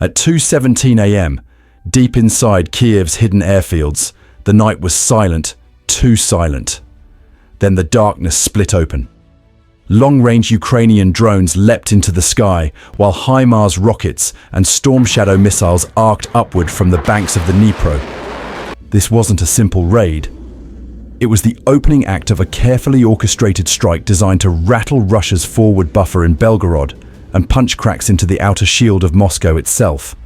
At 2:17 a.m., deep inside Kiev's hidden airfields, the night was silent, too silent. Then the darkness split open. Long-range Ukrainian drones leapt into the sky, while HIMARS rockets and Storm Shadow missiles arced upward from the banks of the Dnipro. This wasn't a simple raid. It was the opening act of a carefully orchestrated strike designed to rattle Russia's forward buffer in Belgorod and punch cracks into the outer shield of Moscow itself.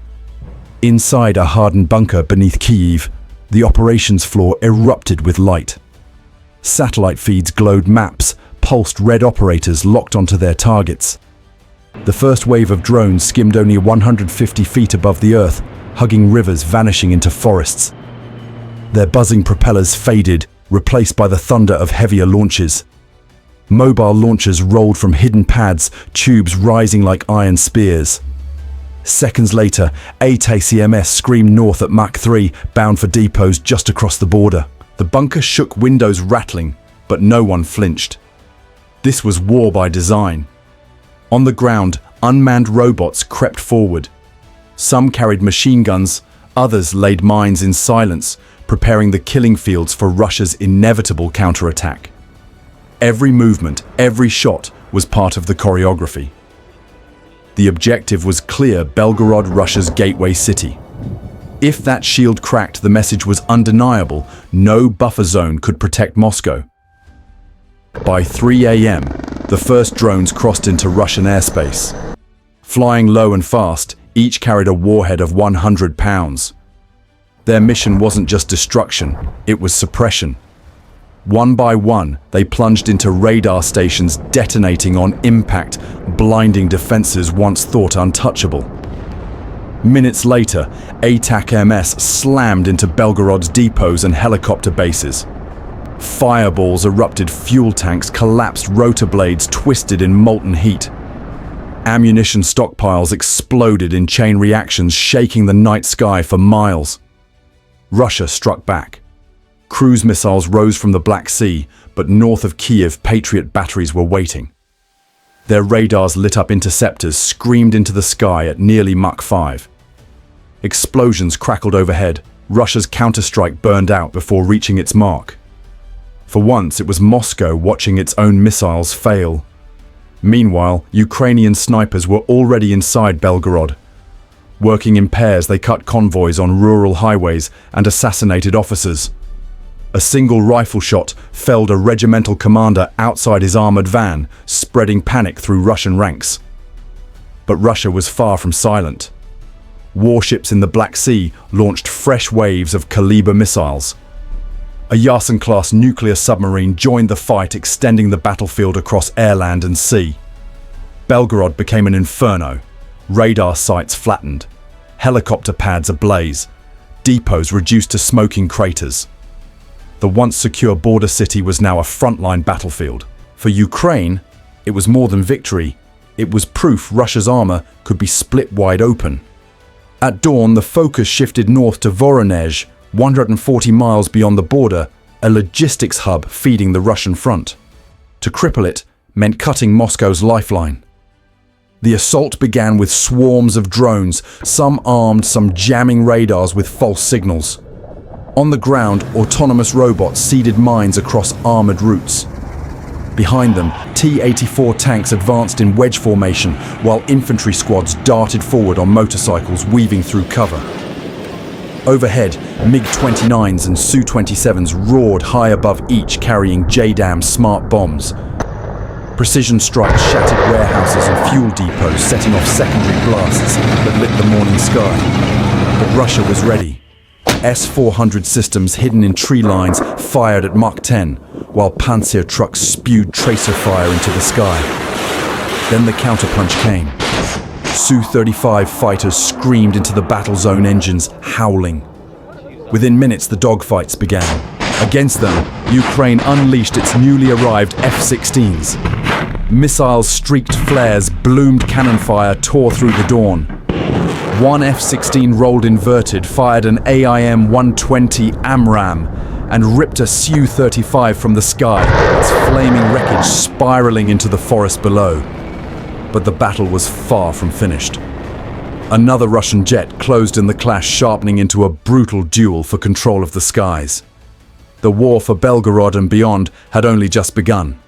Inside a hardened bunker beneath Kyiv, the operations floor erupted with light. Satellite feeds glowed maps, pulsed red operators locked onto their targets. The first wave of drones skimmed only 150 feet above the earth, hugging rivers vanishing into forests. Their buzzing propellers faded, replaced by the thunder of heavier launches. Mobile launchers rolled from hidden pads, tubes rising like iron spears. Seconds later, ATACMS screamed north at Mach 3, bound for depots just across the border. The bunker shook, windows rattling, but no one flinched. This was war by design. On the ground, unmanned robots crept forward. Some carried machine guns, others laid mines in silence, preparing the killing fields for Russia's inevitable counterattack. Every movement, every shot was part of the choreography. The objective was clear: Belgorod, Russia's gateway city. If that shield cracked, the message was undeniable: no buffer zone could protect Moscow. By 3 a.m., the first drones crossed into Russian airspace. Flying low and fast, each carried a warhead of 100 pounds. Their mission wasn't just destruction, it was suppression. One by one, they plunged into radar stations, detonating on impact, blinding defenses once thought untouchable. Minutes later, ATACMS slammed into Belgorod's depots and helicopter bases. Fireballs erupted, fuel tanks collapsed, rotor blades twisted in molten heat. Ammunition stockpiles exploded in chain reactions, shaking the night sky for miles. Russia struck back. Cruise missiles rose from the Black Sea, but north of Kyiv, Patriot batteries were waiting. Their radars lit up interceptors, screamed into the sky at nearly Mach 5. Explosions crackled overhead. Russia's counterstrike burned out before reaching its mark. For once, it was Moscow watching its own missiles fail. Meanwhile, Ukrainian snipers were already inside Belgorod. Working in pairs, they cut convoys on rural highways and assassinated officers. A single rifle shot felled a regimental commander outside his armored van, spreading panic through Russian ranks. But Russia was far from silent. Warships in the Black Sea launched fresh waves of Kaliber missiles. A Yasen-class nuclear submarine joined the fight, extending the battlefield across air, land and sea. Belgorod became an inferno. Radar sites flattened. Helicopter pads ablaze. Depots reduced to smoking craters. The once secure border city was now a frontline battlefield. For Ukraine, it was more than victory. It was proof Russia's armor could be split wide open. At dawn, the focus shifted north to Voronezh, 140 miles beyond the border, a logistics hub feeding the Russian front. To cripple it meant cutting Moscow's lifeline. The assault began with swarms of drones, some armed, some jamming radars with false signals. On the ground, autonomous robots seeded mines across armored routes. Behind them, T-84 tanks advanced in wedge formation, while infantry squads darted forward on motorcycles, weaving through cover. Overhead, MiG-29s and Su-27s roared high above each, carrying JDAM smart bombs. Precision strikes shattered warehouses and fuel depots, setting off secondary blasts that lit the morning sky. But Russia was ready. S-400 systems hidden in tree lines fired at Mach 10, while Panzer trucks spewed tracer fire into the sky. Then the counterpunch came. Su-35 fighters screamed into the battle zone, engines howling. Within minutes, the dogfights began. Against them, Ukraine unleashed its newly arrived F-16s. Missiles streaked flares, bloomed cannon fire tore through the dawn. One F-16 rolled inverted, fired an AIM-120 AMRAAM, and ripped a Su-35 from the sky, its flaming wreckage spiraling into the forest below. But the battle was far from finished. Another Russian jet closed in the clash, sharpening into a brutal duel for control of the skies. The war for Belgorod and beyond had only just begun.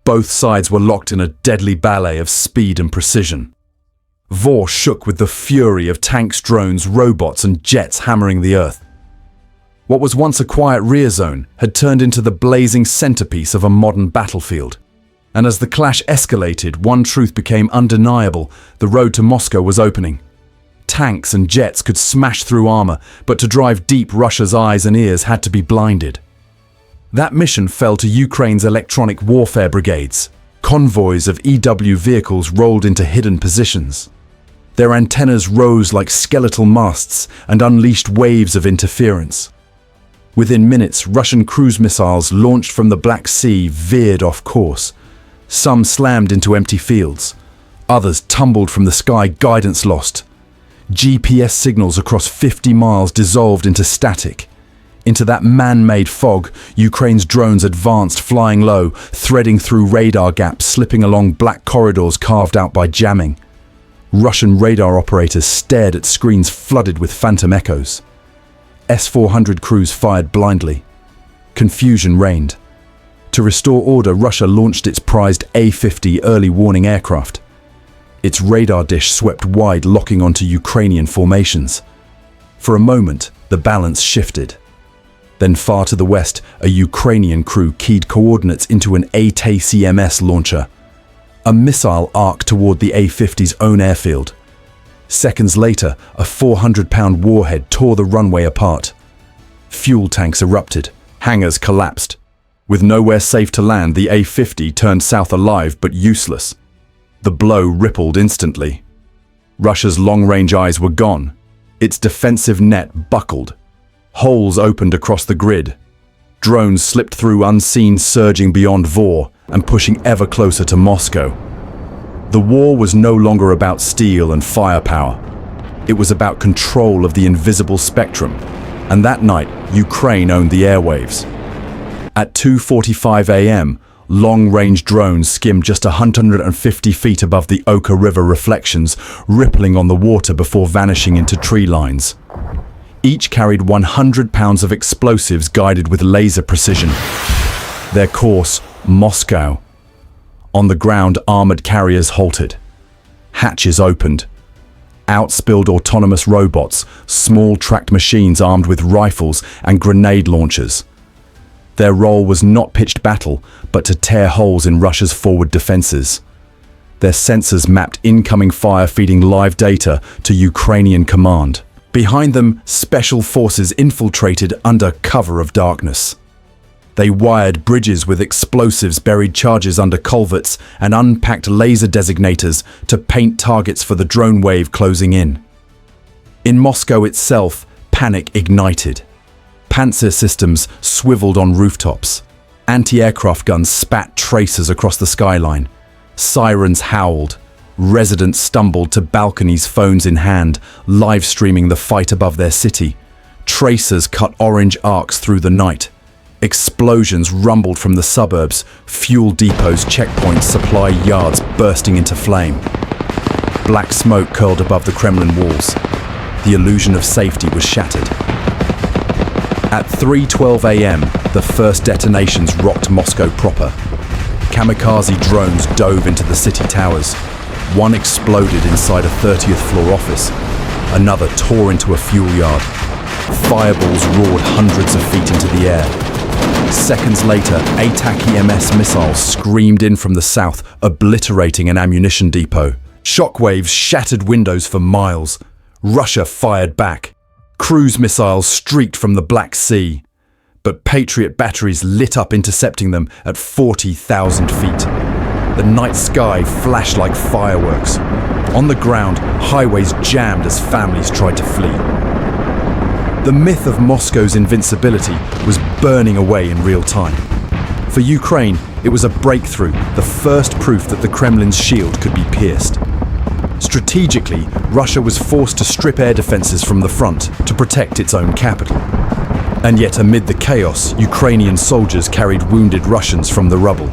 Both sides were locked in a deadly ballet of speed and precision. Vor shook with the fury of tanks, drones, robots, and jets hammering the earth. What was once a quiet rear zone had turned into the blazing centerpiece of a modern battlefield. And as the clash escalated, one truth became undeniable: the road to Moscow was opening. Tanks and jets could smash through armor, but to drive deep, Russia's eyes and ears had to be blinded. That mission fell to Ukraine's electronic warfare brigades. Convoys of EW vehicles rolled into hidden positions. Their antennas rose like skeletal masts and unleashed waves of interference. Within minutes, Russian cruise missiles launched from the Black Sea veered off course. Some slammed into empty fields. Others tumbled from the sky, guidance lost. GPS signals across 50 miles dissolved into static. Into that man-made fog, Ukraine's drones advanced, flying low, threading through radar gaps, slipping along black corridors carved out by jamming. Russian radar operators stared at screens flooded with phantom echoes. S-400 crews fired blindly. Confusion reigned. To restore order, Russia launched its prized A-50 early warning aircraft. Its radar dish swept wide, locking onto Ukrainian formations. For a moment, the balance shifted. Then far to the west, a Ukrainian crew keyed coordinates into an ATACMS launcher. A missile arced toward the A-50's own airfield. Seconds later, a 400-pound warhead tore the runway apart. Fuel tanks erupted. Hangars collapsed. With nowhere safe to land, the A-50 turned south alive but useless. The blow rippled instantly. Russia's long-range eyes were gone. Its defensive net buckled. Holes opened across the grid. Drones slipped through unseen, surging beyond Vor and pushing ever closer to Moscow. The war was no longer about steel and firepower. It was about control of the invisible spectrum, and that night, Ukraine owned the airwaves. At 2:45 a.m., long-range drones skimmed just 150 feet above the Oka River, reflections rippling on the water before vanishing into tree lines. Each carried 100 pounds of explosives guided with laser precision. Their course, Moscow. On the ground, armored carriers halted. Hatches opened. Out spilled autonomous robots, small tracked machines armed with rifles and grenade launchers. Their role was not pitched battle, but to tear holes in Russia's forward defenses. Their sensors mapped incoming fire, feeding live data to Ukrainian command. Behind them, special forces infiltrated under cover of darkness. They wired bridges with explosives, buried charges under culverts, and unpacked laser designators to paint targets for the drone wave closing in. In Moscow itself, panic ignited. Panzer systems swiveled on rooftops. Anti-aircraft guns spat tracers across the skyline. Sirens howled. Residents stumbled to balconies, phones in hand, live streaming the fight above their city. Tracers cut orange arcs through the night. Explosions rumbled from the suburbs, fuel depots, checkpoints, supply yards bursting into flame. Black smoke curled above the Kremlin walls. The illusion of safety was shattered. At 3:12 a.m., the first detonations rocked Moscow proper. Kamikaze drones dove into the city towers. One exploded inside a 30th floor office. Another tore into a fuel yard. Fireballs roared hundreds of feet into the air. Seconds later, ATAK-EMS missiles screamed in from the south, obliterating an ammunition depot. Shockwaves shattered windows for miles. Russia fired back. Cruise missiles streaked from the Black Sea. But Patriot batteries lit up, intercepting them at 40,000 feet. The night sky flashed like fireworks. On the ground, highways jammed as families tried to flee. The myth of Moscow's invincibility was burning away in real time. For Ukraine, it was a breakthrough, the first proof that the Kremlin's shield could be pierced. Strategically, Russia was forced to strip air defenses from the front to protect its own capital. And yet, amid the chaos, Ukrainian soldiers carried wounded Russians from the rubble.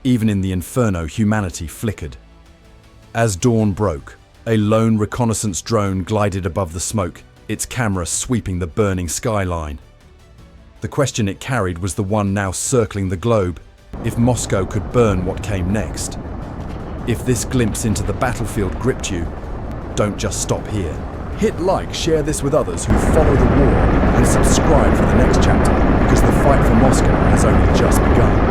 Even in the inferno, humanity flickered. As dawn broke, a lone reconnaissance drone glided above the smoke, its camera sweeping the burning skyline. The question it carried was the one now circling the globe: if Moscow could burn what came next. If this glimpse into the battlefield gripped you, don't just stop here. Hit like, share this with others who follow the war, and subscribe for the next chapter, because the fight for Moscow has only just begun.